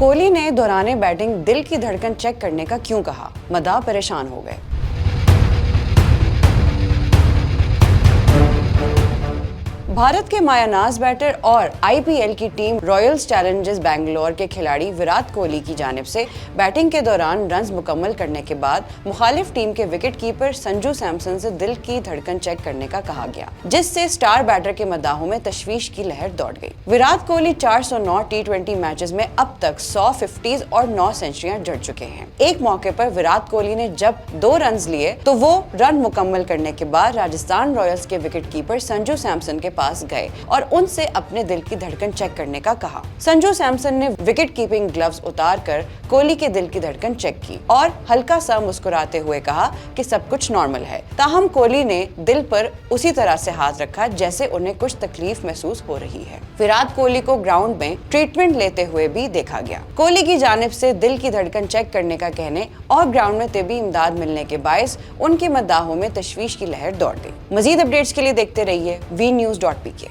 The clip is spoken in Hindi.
कोहली ने दौराने बैटिंग दिल की धड़कन चेक करने का क्यों कहा? मदाह परेशान हो गए। भारत के मायानाज बैटर और आईपीएल की टीम रॉयल चैलेंजर्स बैंगलोर के खिलाड़ी विराट कोहली की जानिब से बैटिंग के दौरान रन्स मुकम्मल करने के बाद मुखालिफ टीम के विकेटकीपर संजू सैमसन से दिल की धड़कन चेक करने का कहा गया, जिससे स्टार बैटर के मद्दाहों में तशवीश की लहर दौड़ गई। विराट कोहली 409 टी20 मैचेस में अब तक 100 50s और 9 सेंचुरियां जड़ चुके हैं। एक मौके पर विराट कोहली ने जब 2 रन लिए तो वो रन मुकम्मल करने के बाद राजस्थान रॉयल्स के विकेटकीपर संजू सैमसन के पास गए और उनसे अपने दिल की धड़कन चेक करने का कहा। संजू सैमसन ने विकेट कीपिंग ग्लव्स उतार कर कोहली के दिल की धड़कन चेक की और हल्का सा मुस्कुराते हुए कहा कि सब कुछ नॉर्मल है। ताहम कोहली ने दिल पर उसी तरह से हाथ रखा जैसे उन्हें कुछ तकलीफ महसूस हो रही है। विराट कोहली को ग्राउंड में ट्रीटमेंट लेते हुए भी देखा गया। कोहली की जानिब से दिल की धड़कन चेक करने का कहने और ग्राउंड में तिब्बी इमदाद मिलने के बायस उनके मद्दाहों में तशवीश की लहर दौड़ गई। मजीद अपडेट्स के लिए देखते रहिए VNews.pk।